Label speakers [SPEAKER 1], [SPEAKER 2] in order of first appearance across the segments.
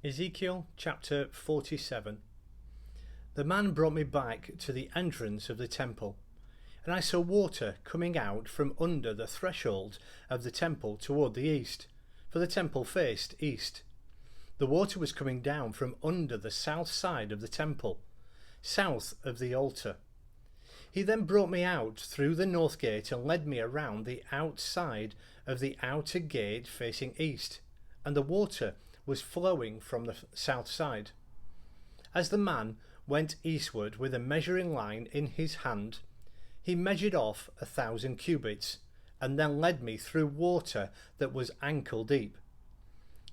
[SPEAKER 1] Ezekiel chapter 47. The man brought me back to the entrance of the temple, and I saw water coming out from under the threshold of the temple toward the east, for the temple faced east. The water was coming down from under the south side of the temple, south of the altar. He then brought me out through the north gate and led me around the outside of the outer gate facing east, and the water was flowing from the south side. As the man went eastward with a measuring line in his hand, he measured off 1,000 cubits, and then led me through water that was ankle deep.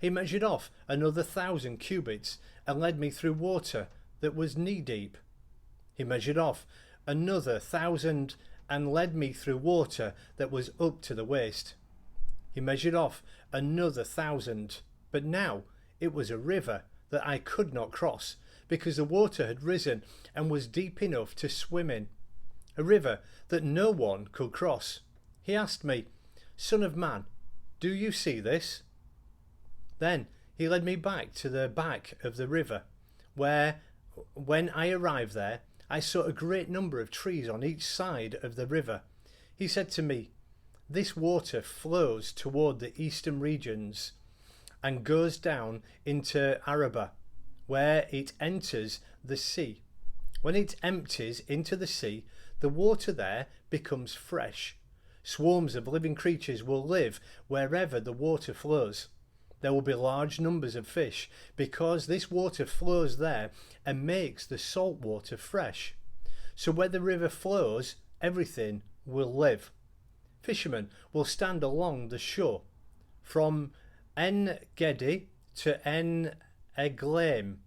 [SPEAKER 1] He measured off another 1,000 cubits, and led me through water that was knee deep. He measured off another 1,000, and led me through water that was up to the waist. He measured off another 1,000, but now it was a river that I could not cross, because the water had risen and was deep enough to swim in, a river that no one could cross. He asked me, "Son of man, do you see this?" Then he led me back to the back of the river, where, when I arrived there, I saw a great number of trees on each side of the river. He said to me, "This water flows toward the eastern regions and goes down into Arabah, where it enters the sea. When it empties into the sea, the water there becomes fresh. Swarms of living creatures will live wherever the water flows. There will be large numbers of fish, because this water flows there and makes the salt water fresh. So where the river flows, everything will live. Fishermen will stand along the shore. From En Gedi to En Eglaim,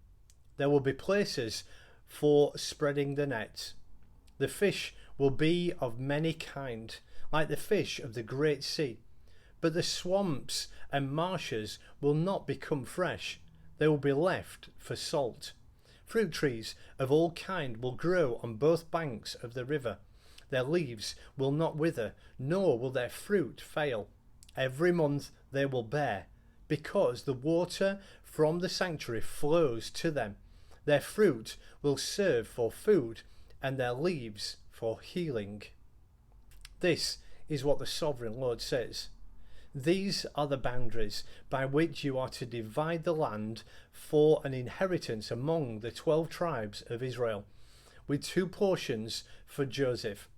[SPEAKER 1] there will be places for spreading the nets. The fish will be of many kind, like the fish of the great sea. But the swamps and marshes will not become fresh. They will be left for salt. Fruit trees of all kind will grow on both banks of the river. Their leaves will not wither, nor will their fruit fail. Every month they will bear, because the water from the sanctuary flows to them. Their fruit will serve for food, and their leaves for healing." This is what the Sovereign Lord says. "These are the boundaries by which you are to divide the land for an inheritance among the 12 tribes of Israel, with 2 portions for Joseph.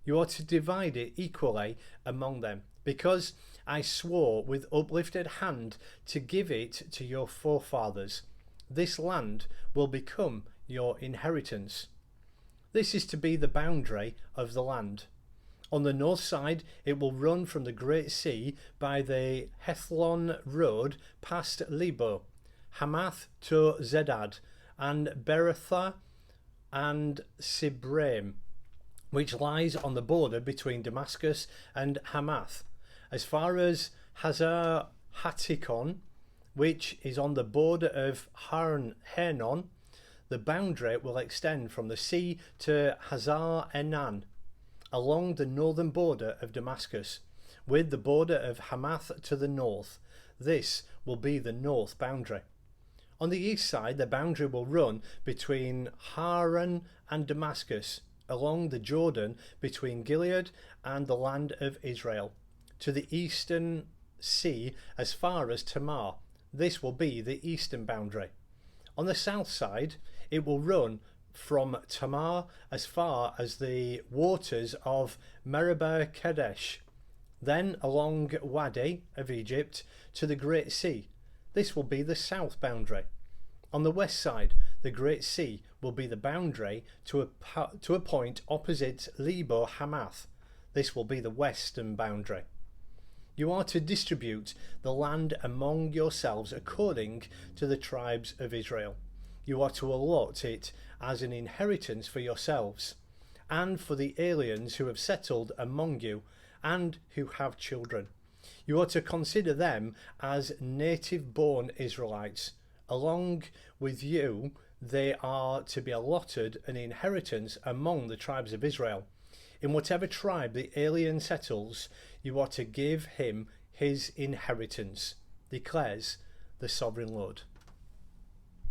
[SPEAKER 1] You are to divide it equally among them, because I swore with uplifted hand to give it to your forefathers. This land will become your inheritance. This is to be the boundary of the land. On the north side, it will run from the Great Sea by the Hethlon road past Lebo Hamath to Zedad and Berothah and Sibraim, which lies on the border between Damascus and Hamath, as far as Hazer Hatticon, which is on the border of Hauran and Damascus. The boundary will extend from the sea to Hazar Enan, along the northern border of Damascus, with the border of Hamath to the north. This will be the north boundary. On the east side, the boundary will run between Hauran and Damascus, along the Jordan between Gilead and the land of Israel, to the eastern sea as far as Tamar. This will be the eastern boundary. On the south side, it will run from Tamar as far as the waters of Meribah Kadesh, then along Wadi of Egypt to the Great Sea. This will be the south boundary. On the west side, the Great Sea will be the boundary to a point opposite Lebo Hamath. This will be the western boundary. You are to distribute the land among yourselves according to the tribes of Israel. You are to allot it as an inheritance for yourselves, and for the aliens who have settled among you, and who have children. You are to consider them as native-born Israelites. Along with you, they are to be allotted an inheritance among the tribes of Israel. In whatever tribe the alien settles, you are to give him his inheritance, declares the Sovereign Lord.